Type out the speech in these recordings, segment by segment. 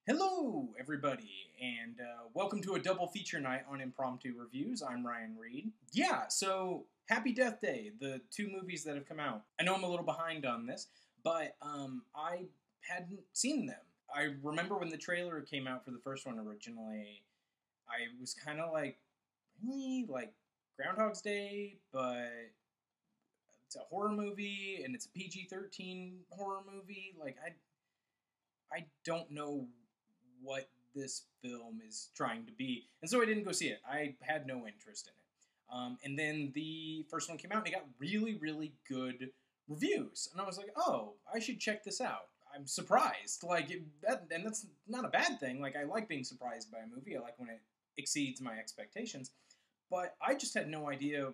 Hello, everybody, and welcome to a double feature night on Impromptu Reviews. I'm Ryan Reed. Yeah, so Happy Death Day, the two movies that have come out. I know I'm a little behind on this, but I hadn't seen them. I remember when the trailer came out for the first one originally, I was kind of like, really? Like Groundhog's Day, but it's a horror movie and it's a PG-13 horror movie. I don't know what this film is trying to be, and so I didn't go see it. I had no interest in it. And then the first one came out, and it got really, really good reviews, and I was like, "Oh, I should check this out." I'm surprised, and that's not a bad thing. Like, I like being surprised by a movie. I like when it exceeds my expectations, but I just had no idea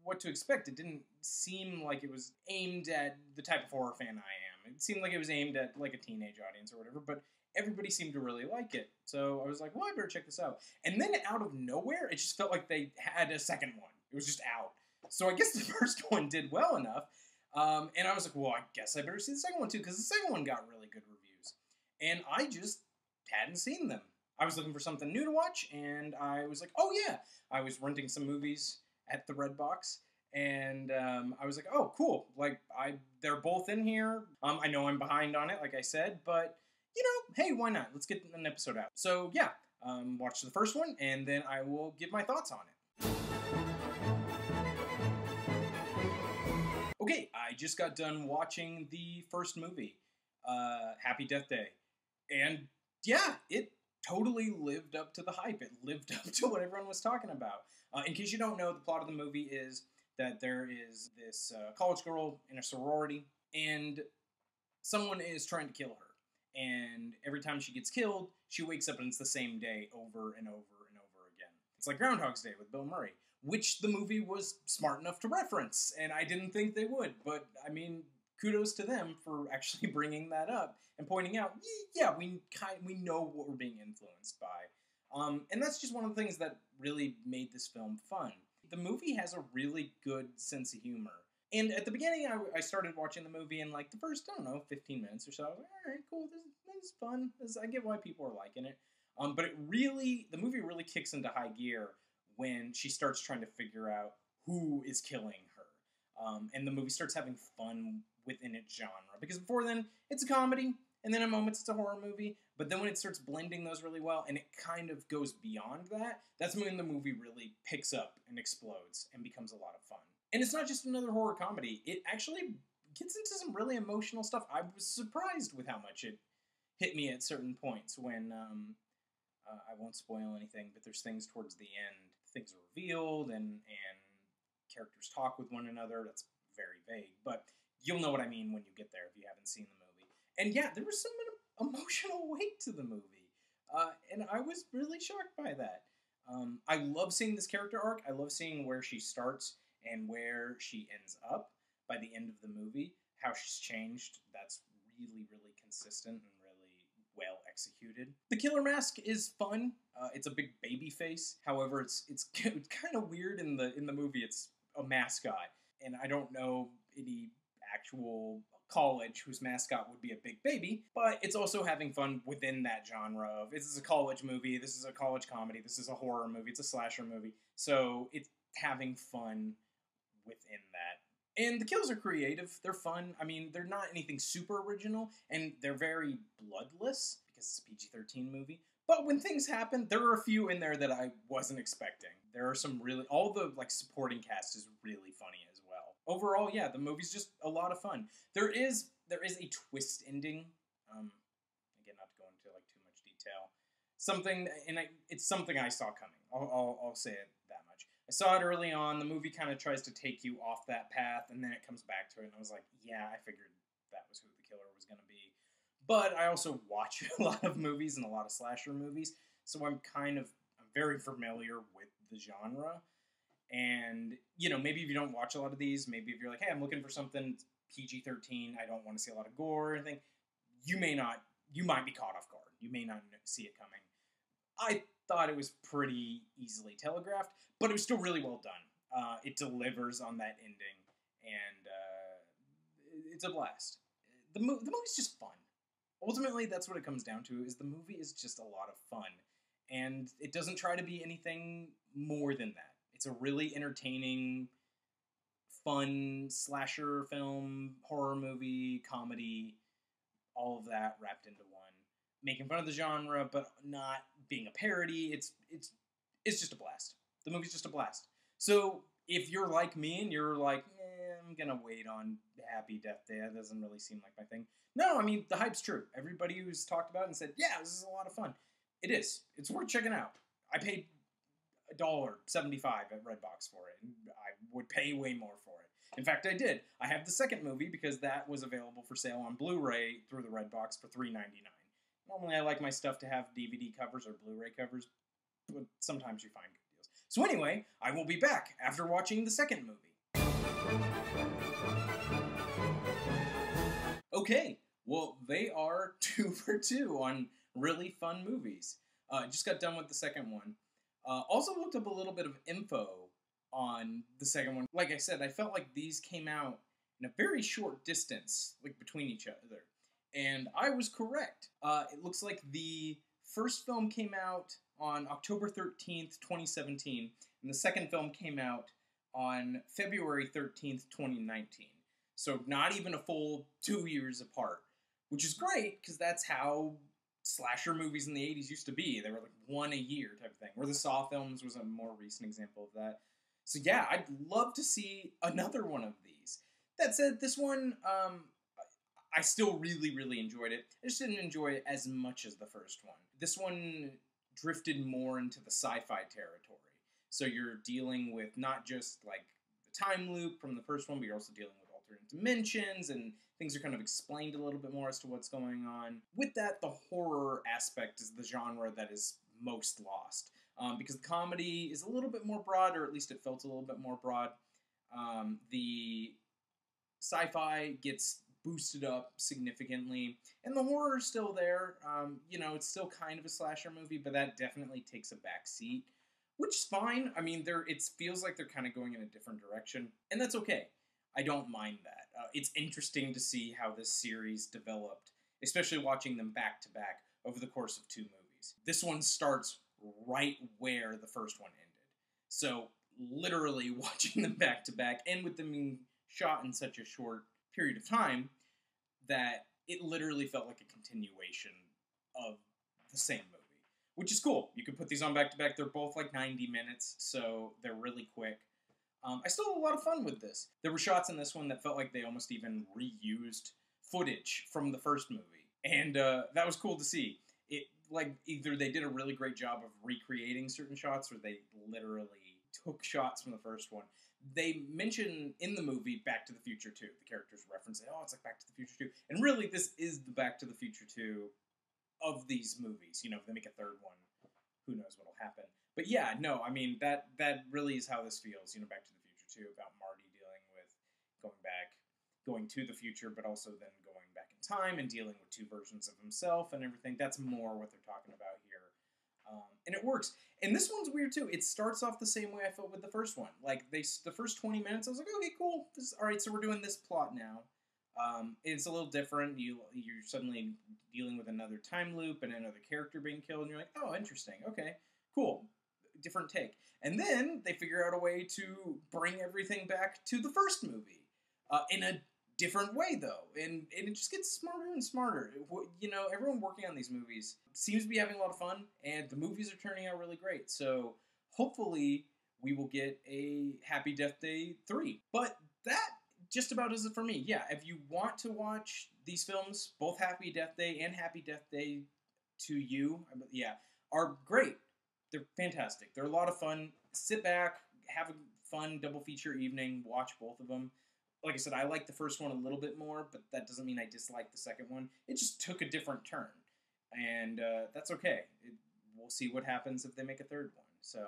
what to expect. It didn't seem like it was aimed at the type of horror fan I am. It seemed like it was aimed at like a teenage audience or whatever, but everybody seemed to really like it. So I was like, well, I better check this out. And then out of nowhere, it just felt like they had a second one. It was just out. So I guess the first one did well enough. And I was like, well, I guess I better see the second one too, because the second one got really good reviews. And I just hadn't seen them. I was looking for something new to watch, and I was like, oh yeah. I was renting some movies at the Redbox, and I was like, oh, cool. They're both in here. I know I'm behind on it, like I said, but hey, why not? Let's get an episode out. So yeah, watch the first one, and then I will give my thoughts on it. Okay, I just got done watching the first movie, Happy Death Day, and yeah, it totally lived up to the hype. It lived up to what everyone was talking about. In case you don't know, the plot of the movie is that there is this college girl in a sorority, and someone is trying to kill her. And every time she gets killed, she wakes up and it's the same day over and over and over again. It's like Groundhog's Day with Bill Murray, which the movie was smart enough to reference, and I didn't think they would. But, I mean, kudos to them for actually bringing that up and pointing out, yeah, we know what we're being influenced by. And that's just one of the things that really made this film fun. The movie has a really good sense of humor. And at the beginning, I started watching the movie, and like the first, 15 minutes or so, I was like, all right, cool, this is fun. I get why people are liking it. But the movie really kicks into high gear when she starts trying to figure out who is killing her. And the movie starts having fun within its genre. Because before then, it's a comedy, and then at moments it's a horror movie. But then when it starts blending those really well, and it kind of goes beyond that, that's when the movie really picks up and explodes and becomes a lot of fun. And it's not just another horror comedy. It actually gets into some really emotional stuff. I was surprised with how much it hit me at certain points when, I won't spoil anything, but there's things towards the end. Things are revealed and characters talk with one another. That's very vague, but you'll know what I mean when you get there if you haven't seen the movie. And yeah, there was some emotional weight to the movie. And I was really shocked by that. I love seeing this character arc. I love seeing where she starts and where she ends up by the end of the movie. How she's changed, that's really, really consistent and really well executed. The killer mask is fun. It's a big baby face. However, it's kind of weird in the movie. It's a mascot, and I don't know any actual college whose mascot would be a big baby, but it's also having fun within that genre of, this is a college movie, this is a college comedy, this is a horror movie, it's a slasher movie, so it's having fun within that. And the kills are creative, they're fun. I mean, they're not anything super original, and they're very bloodless, because it's a PG-13 movie, but when things happen, there are a few in there that I wasn't expecting. There are some really, all the supporting cast is really funny as well. Overall, yeah, the movie's just a lot of fun. There is a twist ending. Again, not to go into too much detail. It's something I saw coming. I'll say it that much. I saw it early on. The movie kind of tries to take you off that path, and then it comes back to it, and I was like, yeah, I figured that was who the killer was going to be. But I also watch a lot of movies and a lot of slasher movies, so I'm very familiar with the genre. And, maybe if you don't watch a lot of these, maybe if you're like, hey, I'm looking for something PG-13, I don't want to see a lot of gore or anything, you might be caught off guard. You may not see it coming. I thought it was pretty easily telegraphed, but it was still really well done. It delivers on that ending, and it's a blast. The movie's just fun. ultimately, that's what it comes down to, is the movie is just a lot of fun. And it doesn't try to be anything more than that. It's a really entertaining, fun slasher film, horror movie, comedy, all of that wrapped into one. Making fun of the genre, but not being a parody. It's just a blast. The movie's just a blast. So if you're like me and you're like, I'm gonna wait on Happy Death Day, that doesn't really seem like my thing. No, I mean, the hype's true. Everybody who's talked about it and said, yeah, this is a lot of fun. It is. It's worth checking out. I paid $1.75 at Redbox for it, and I would pay way more for it. In fact, I did. I have the second movie because that was available for sale on Blu-ray through the Redbox for $3.99. Normally, I like my stuff to have DVD covers or Blu-ray covers, but sometimes you find good deals. So anyway, I will be back after watching the second movie. Okay, well, they are 2 for 2 on really fun movies. Just got done with the second one. Also looked up a little bit of info on the second one. Like I said, I felt like these came out in a very short distance, like between each other. And I was correct. It looks like the first film came out on October 13th, 2017, and the second film came out on February 13th, 2019. So not even a full 2 years apart, which is great, because that's how slasher movies in the 80s used to be. They were like one a year type of thing, where the Saw films was a more recent example of that. So yeah, I'd love to see another one of these. That said, this one, I still really, really enjoyed it. I just didn't enjoy it as much as the first one. This one drifted more into the sci-fi territory. So you're dealing with not just like the time loop from the first one, but you're also dealing with alternate dimensions, and things are kind of explained a little bit more as to what's going on. With that, the horror aspect is the genre that is most lost. Because the comedy is a little bit more broad, or at least it felt a little bit more broad. The sci-fi gets boosted up significantly, and the horror is still there. It's still kind of a slasher movie, but that definitely takes a back seat, which is fine. I mean, it feels like they're kind of going in a different direction, and that's okay. I don't mind that. It's interesting to see how this series developed, especially watching them back to back over the course of 2 movies. This one starts right where the first one ended. So literally watching them back to back, and with them being shot in such a short period of time, that it literally felt like a continuation of the same movie, which is cool. You can put these on back to back. They're both like 90 minutes, so they're really quick. I still had a lot of fun with this. There were shots in this one that felt like they almost even reused footage from the first movie, and that was cool to see. It, like, either they did a really great job of recreating certain shots, or they literally took shots from the first one. They mention in the movie Back to the Future 2. The characters reference it, it's like Back to the Future 2. And really, this is the Back to the Future 2 of these movies. You know, if they make a third one, who knows what'll happen. But yeah, no, I mean, that really is how this feels, Back to the Future 2, about Marty dealing with going to the future, but also then going back in time and dealing with 2 versions of himself and everything. That's more what they're talking about here. And it works. And this one's weird too. It starts off the same way I felt with the first one. Like, the first 20 minutes, I was like, okay, cool. All right, so we're doing this plot now. It's a little different. You're suddenly dealing with another time loop and another character being killed, and you're like, oh, interesting. Okay, cool. Different take. And then they figure out a way to bring everything back to the first movie in a different way, though, and it just gets smarter and smarter. Everyone working on these movies seems to be having a lot of fun, and the movies are turning out really great. So hopefully we will get a Happy Death Day 3. But that just about is it for me. Yeah, if you want to watch these films, both Happy Death Day and Happy Death Day to You, are great. They're fantastic. They're a lot of fun. Sit back, have a fun double feature evening, watch both of them. Like I said, I like the first one a little bit more, but that doesn't mean I dislike the second one. It just took a different turn, and that's okay. We'll see what happens if they make a third one. So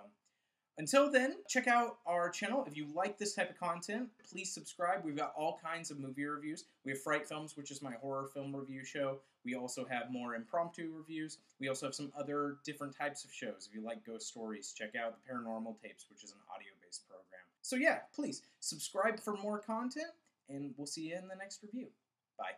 until then, check out our channel. If you like this type of content, please subscribe. We've got all kinds of movie reviews. We have Fright Films, which is my horror film review show. We also have more impromptu reviews. We also have some other different types of shows. If you like ghost stories, check out the Paranormal Tapes, which is an audio-based program. So yeah, please subscribe for more content, and we'll see you in the next review. Bye.